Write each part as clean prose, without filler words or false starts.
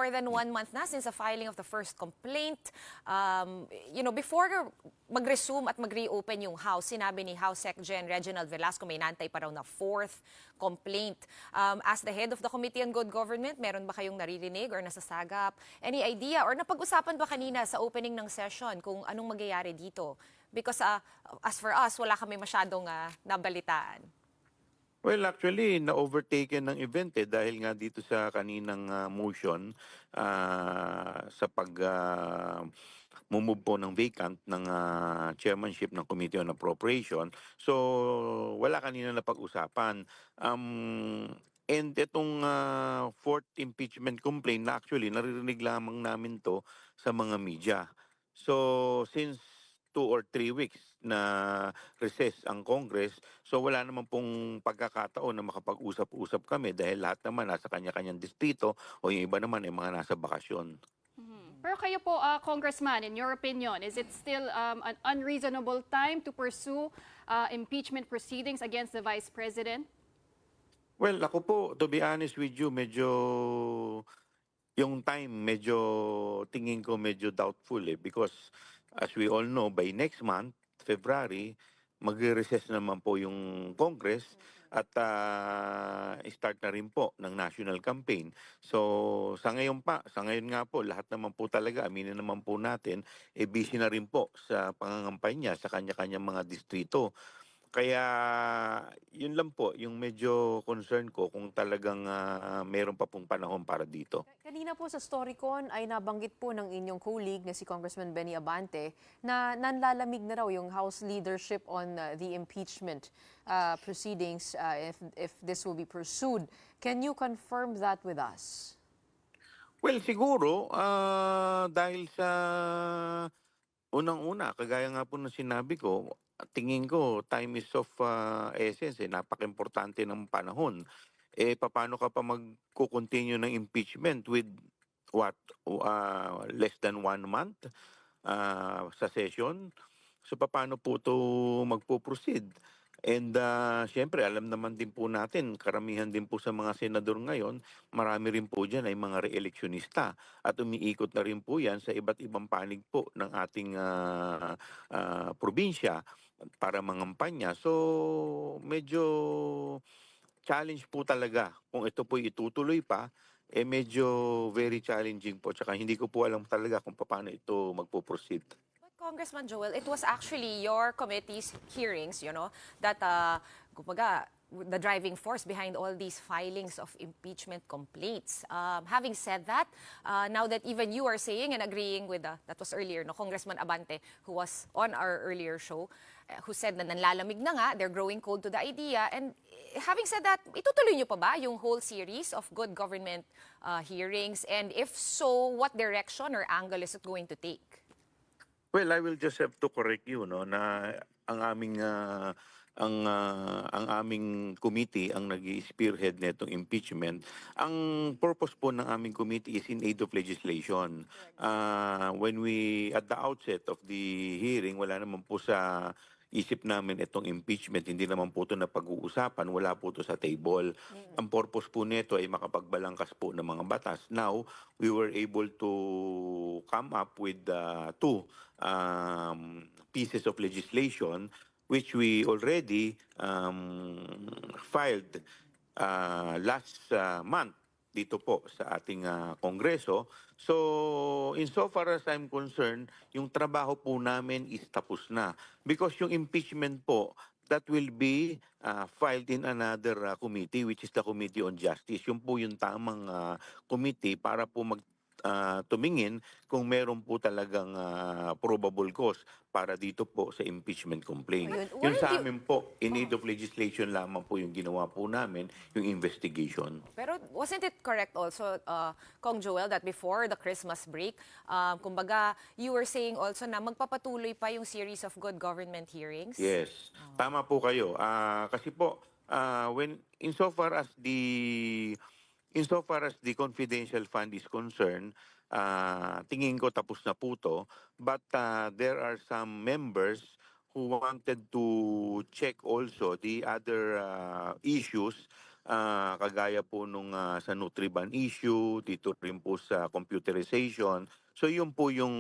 more than 1 month na since the filing of the first complaint. Before mag-resume at mag-reopen yung House, sinabi ni House Sec Gen Reginald Velasco may nantay pa raw na fourth complaint. As the head of the Committee on Good Government, meron ba kayong naririnig or nasasagap? Any idea or napag-usapan ba kanina sa opening ng session kung anong magyayari dito? Because as for us, wala kami masyadong nabalitaan. Well, actually, na-overtaken ng event dahil nga dito sa kaninang motion sa move po ng vacant ng chairmanship ng Committee on Appropriation. So, wala kanina na pag-usapan. And itong fourth impeachment complaint na actually naririnig lamang namin to sa mga media. So, since 2 or 3 weeks na recess ang Congress, so wala naman pong pagkakataon na makapag-usap-usap kami dahil lahat naman nasa kanya-kanyang distrito o yung iba naman ay mga nasa bakasyon. Pero kayo po, Congressman, in your opinion, is it still an unreasonable time to pursue impeachment proceedings against the Vice President? Well, ako po, to be honest with you, yung time, tingin ko medyo doubtful because as we all know, by next month, February, magre-recess naman po yung Congress at start na rin po ng national campaign. So sa ngayon nga po, lahat naman po talaga, aminin naman po natin, busy na rin po sa pangangampanya sa kanya-kanyang mga distrito. Kaya yun lang po yung medyo concern ko kung talagang meron pa pong panahon para dito. Kanina po sa Storycon ay nabanggit po ng inyong colleague na si Congressman Benny Abante na nanlalamig na raw yung House leadership on the impeachment proceedings if this will be pursued. Can you confirm that with us? Well, siguro dahil sa unang-una, kagaya nga po ng sinabi ko, tingin ko time is of essence, napaka-importante ng panahon. Paano ka pa magko-continue ng impeachment with less than 1 month sa session? So paano po ito magpo-proceed? And siyempre, alam naman din po natin, karamihan din po sa mga senador ngayon, marami rin po dyan ay mga re-electionista. At umiikot na rin po yan sa iba't ibang panig po ng ating probinsya para mangampanya. So, medyo challenge po talaga. Kung ito po itutuloy pa, medyo very challenging po. Tsaka hindi ko po alam talaga kung paano ito magpo-proceed. Congressman Joel, it was actually your committee's hearings, that kumbaga, the driving force behind all these filings of impeachment complaints. Having said that, now that even you are saying and agreeing with that was earlier, Congressman Abante, who was on our earlier show, who said na nanlalamig na nga, they're growing cold to the idea. And having said that, itutuloy nyo pa ba yung whole series of good government hearings? And if so, what direction or angle is it going to take? Well, I will just have to correct you na ang aming committee ang nag-spearhead nitong impeachment. Ang purpose po ng aming committee is in aid of legislation. When we at the outset of the hearing, wala naman po sa isip namin itong impeachment, hindi naman po ito na pag-uusapan, wala po ito sa table. Ang purpose po nito ay makapagbalangkas po ng mga batas. Now, we were able to come up with 2 pieces of legislation which we already filed last month dito po sa ating Kongreso. So, insofar as I'm concerned, yung trabaho po namin is tapos na. Because yung impeachment po, that will be filed in another committee, which is the Committee on Justice. Yung po yung tamang committee para po tumingin kung meron po talagang probable cause para dito po sa impeachment complaint. Yung sa amin po, in aid of legislation lamang po yung ginawa po namin, yung investigation. Pero wasn't it correct also, Kong Joel, that before the Christmas break, kumbaga, you were saying also na magpapatuloy pa yung series of good government hearings? Yes, tama po kayo. Kasi po, insofar as the confidential fund is concerned, tingin ko tapos na po to, but there are some members who wanted to check also the other issues kagaya po nung sa Nutriban issue, dito rin po sa computerization. So yun po yung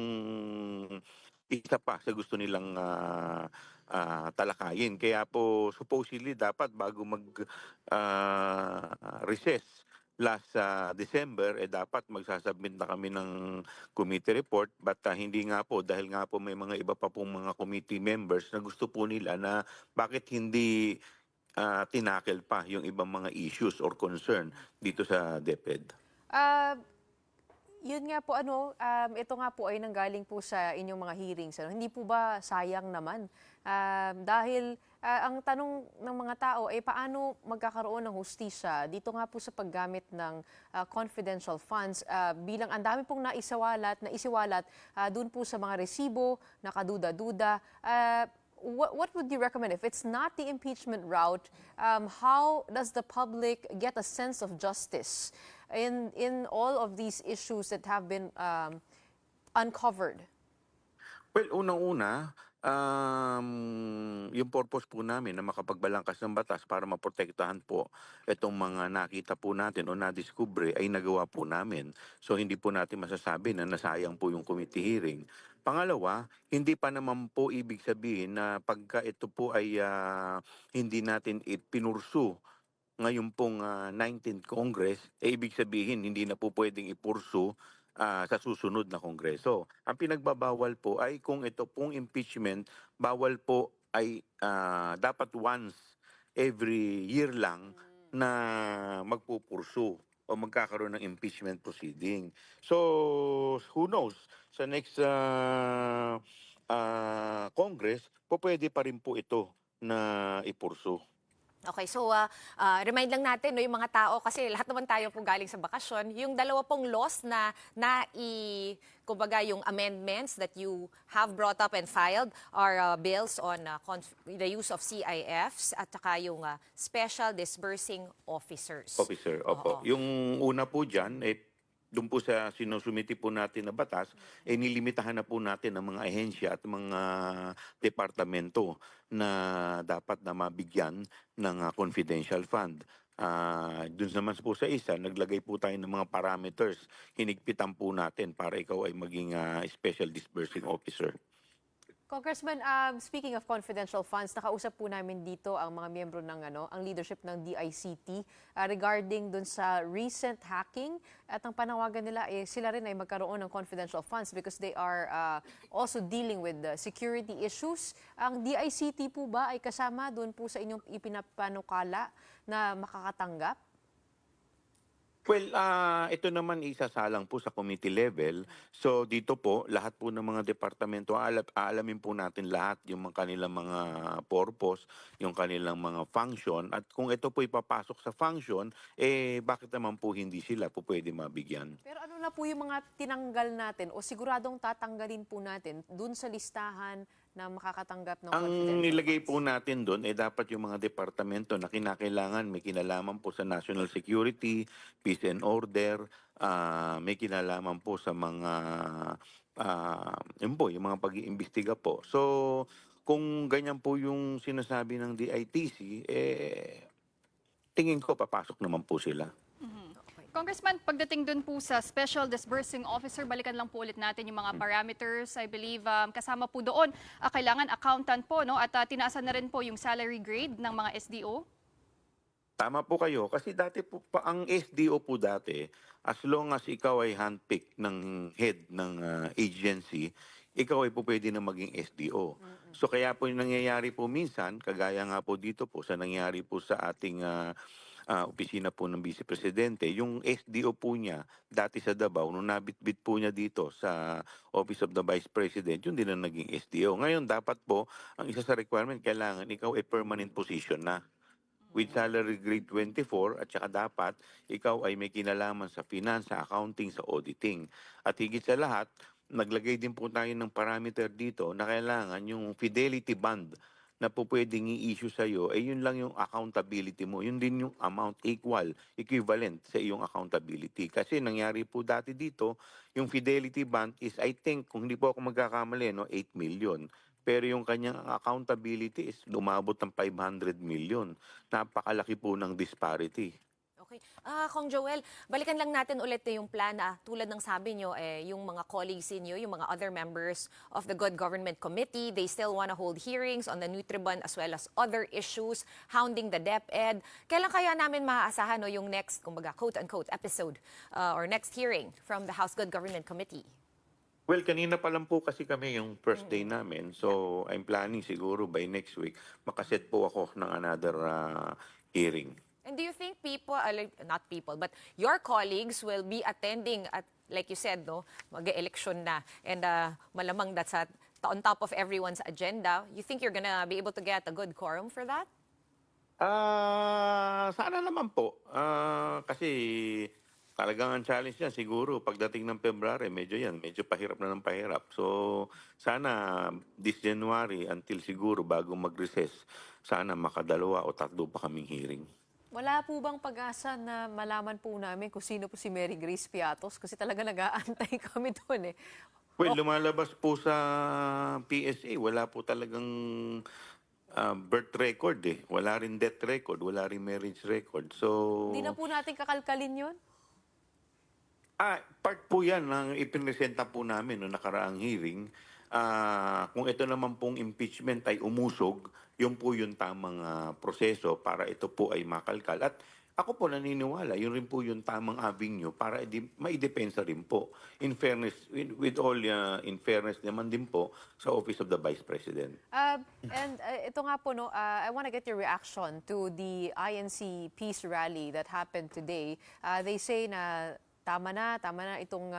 isa pa sa gusto nilang talakayin. Kaya po supposedly dapat bago recess last December, dapat magsasubmit na kami ng committee report, but hindi nga po, dahil nga po may mga iba pa pong mga committee members na gusto po nila na bakit hindi tinakel pa yung ibang mga issues or concern dito sa DepEd. Ah, Yun nga po, ito nga po ay nanggaling po sa inyong mga hearings. Ano? Hindi po ba sayang naman? Dahil ang tanong ng mga tao ay paano magkakaroon ng hustisya dito nga po sa paggamit ng confidential funds bilang ang dami pong naisiwalat dun po sa mga resibo, nakaduda-duda. What would you recommend if it's not the impeachment route? How does the public get a sense of justice in all of these issues that have been uncovered? Well, unang-una, yung purpose po namin na makapagbalangkas ng batas para maprotektahan po itong mga nakita po natin o nadiskubre ay nagawa po namin. So hindi po natin masasabi na nasayang po yung committee hearing. Pangalawa, hindi pa naman po ibig sabihin na pagka ito po ay hindi natin ipinursu ngayon pong 19th Congress, ibig sabihin hindi na po pwedeng ipursu sa susunod na Kongreso. Ang pinagbabawal po ay kung ito pong impeachment, bawal po ay dapat once every year lang na magpupursu o magkakaroon ng impeachment proceeding. So, who knows? Sa next Congress, po pwede pa rin po ito na ipursu. Okay, so remind lang natin no, yung mga tao kasi lahat naman tayo po galing sa bakasyon, yung dalawa pong laws na kumbaga yung amendments that you have brought up and filed are bills on the use of CIFs at saka yung special disbursing officers. Officer, opo. Oo. Yung una po dyan, doon po sa sinusumiti po natin na batas, nilimitahan na po natin ang mga ahensya at mga departamento na dapat na mabigyan ng confidential fund. Doon naman po sa isa, naglagay po tayo ng mga parameters. Hinigpitan po natin para ikaw ay maging special disbursing officer. Congressman, speaking of confidential funds, nakausap po namin dito ang mga miyembro ng ang leadership ng DICT regarding dun sa recent hacking at ang panawagan nila sila rin ay magkaroon ng confidential funds because they are also dealing with security issues. Ang DICT po ba ay kasama dun po sa inyong ipinapanukala na makakatanggap? Well, ito naman isasalang po sa committee level. So dito po, lahat po ng mga departamento, aalamin po natin lahat yung mga kanilang mga purpose, yung kanilang mga function. At kung ito po ipapasok sa function, bakit naman po hindi sila po pwede mabigyan? Pero ano na po yung mga tinanggal natin o siguradong tatanggalin po natin dun sa listahan na makakatanggap ng Ang confidential nilagay funds? po natin doon dapat yung mga departamento na kinakailangan may kinalaman po sa national security, peace and order, may kinalaman po sa mga yun po, yung mga pag-iimbestiga po. So, kung ganyan po yung sinasabi ng DITC, tingin ko papasok naman po sila. Congressman, pagdating dun po sa Special Disbursing Officer, balikan lang po ulit natin yung mga parameters. I believe kasama po doon, kailangan accountant po, no? At tinaasan na rin po yung salary grade ng mga SDO. Tama po kayo. Kasi dati po, ang SDO po dati, as long as ikaw ay handpick ng head ng agency, ikaw ay po pwede na maging SDO. So kaya po yung nangyayari po minsan, kagaya nga po dito po sa nangyari po sa ating opisina po ng Vice Presidente, yung SDO po niya dati sa Davao, nung nabitbit po niya dito sa Office of the Vice President, yun din ang naging SDO. Ngayon, dapat po, ang isa sa requirement, kailangan ikaw ay permanent position na with salary grade 24 at saka dapat ikaw ay may kinalaman sa finance, sa accounting, sa auditing. At higit sa lahat, naglagay din po tayo ng parameter dito na kailangan yung fidelity bond na po pwedeng i-issue sa iyo, yun lang yung accountability mo. Yun din yung amount equivalent sa iyong accountability. Kasi nangyari po dati dito, yung fidelity bond is, I think, kung hindi po ako magkakamali, 8 million. pero yung kanyang accountability is lumabot ng 500 million. Napakalaki po ng disparity. Okay. Kong Joel, balikan lang natin ulit yung plan na tulad ng sabi nyo, yung mga colleagues inyo, yung mga other members of the Good Government Committee, they still want to hold hearings on the Nutribun as well as other issues, hounding the DepEd. Kailan kaya namin maaasahan yung next, kumbaga, quote-unquote, episode or next hearing from the House Good Government Committee? Well, kanina pa lang po kasi kami yung first day namin. So, I'm planning siguro by next week, makaset po ako ng another hearing. And do you think people, not people, but your colleagues will be attending at, like you said, no, mag-election na, and malamang that's on top of everyone's agenda. You think you're gonna be able to get a good quorum for that? Sana naman po. Kasi talagang ang challenge niya siguro pagdating ng February, medyo pahirap na ng pahirap. So, sana this January until siguro bago mag-recess, sana makadalawa o tatlo pa kaming hearing. Wala po bang pag-asa na malaman po namin kung sino po si Mary Grace Piatos? Kasi talaga nag-aantay kami doon eh. Well, lumalabas po sa PSA, wala po talagang birth record eh. Wala rin death record, wala rin marriage record. So, Hindi na po natin kakalkalin yun? part po yan ng ipinresenta po namin noong nakaraang hearing. Kung ito naman pong impeachment ay umusog, yun po yung tamang proseso para ito po ay makalkal. At ako po naniniwala, yun rin po yung tamang avenue para maidepensa rin po. In fairness, with all in fairness naman din po sa Office of the Vice President. Ito nga po, no, I want to get your reaction to the INC peace rally that happened today. They say na tama na itong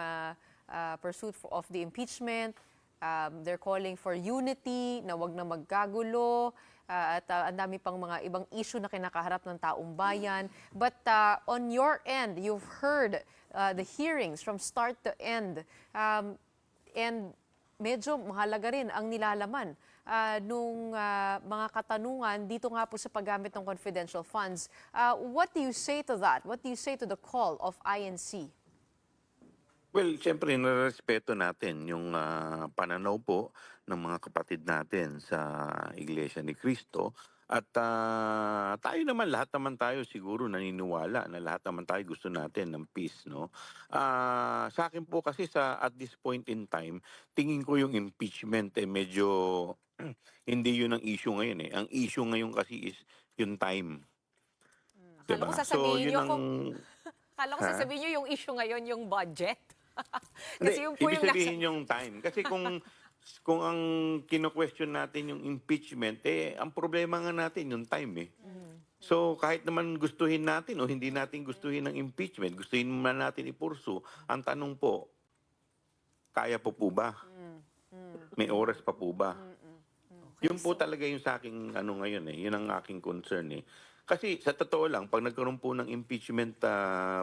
pursuit of the impeachment. They're calling for unity, na wag na magkagulo, at ang dami pang mga ibang issue na kinakaharap ng taong bayan. But on your end, you've heard the hearings from start to end. And medyo mahalaga rin ang nilalaman nung mga katanungan dito nga po sa paggamit ng confidential funds. What do you say to that? What do you say to the call of INC? Well, siyempre, narespeto natin yung pananaw po ng mga kapatid natin sa Iglesia ni Cristo. At tayo naman, lahat naman tayo siguro naniniwala na lahat naman tayo gusto natin ng peace, no? Sa akin po kasi at this point in time, tingin ko yung impeachment medyo hindi yun ang issue ngayon eh. Ang issue ngayon kasi is yung time. Akala ko Diba? sasabihin yun nyo ang... Akala ko sasabihin nyo yung issue ngayon, yung budget. Hindi, Kasi yung po ibig yung sabihin yung time. Kasi kung ang kino-question natin yung impeachment, ang problema nga natin yung time eh. So kahit naman gustuhin natin o hindi natin gustuhin ng impeachment, gustuhin man natin ipursu, ang tanong po, kaya po ba? May oras pa po ba? Yun po talaga yung sa aking ngayon eh. Yun ang aking concern eh. Kasi sa totoo lang, pag nagkaroon po ng impeachment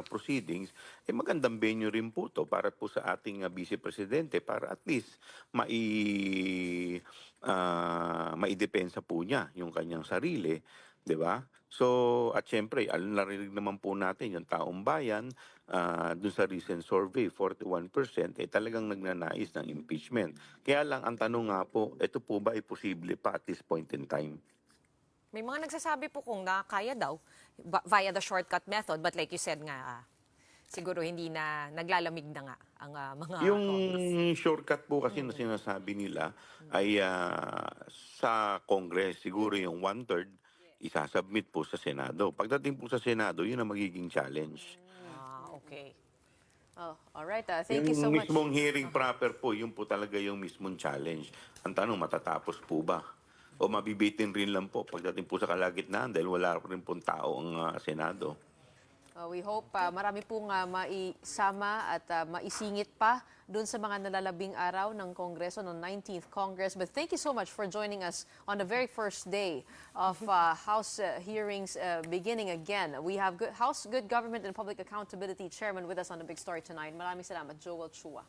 proceedings, magandang venue rin po to para po sa ating Vice Presidente para at least maidepensa po niya yung kanyang sarili, 'di ba? So, at syempre, narinig naman po natin yung taong bayan dun sa recent survey, 41% talagang nagnanais ng impeachment. Kaya lang ang tanong nga po, ito po ba ay posible pa at this point in time? May mga nagsasabi po kung kaya daw via the shortcut method, but like you said nga, siguro hindi na naglalamig na nga ang mga Yung Congress. shortcut po kasi na sinasabi nila ay sa Congress, siguro yung 1/3 isasubmit po sa Senado. Pagdating po sa Senado, yun ang magiging challenge. Okay. Oh, all right. Thank you so Yung much. mismong hearing proper po, yun po talaga yung mismong challenge. Ang tanong, matatapos po ba? O mabibitin rin lang po pagdating po sa kalagitnaan dahil wala rin pong tao ang Senado. We hope marami pong maisama at maisingit pa doon sa mga nalalabing araw ng Kongreso ng 19th Congress. But thank you so much for joining us on the very first day of House hearings beginning again. We have House Good Government and Public Accountability Chairman with us on The Big Story tonight. Maraming salamat, Joel Chua.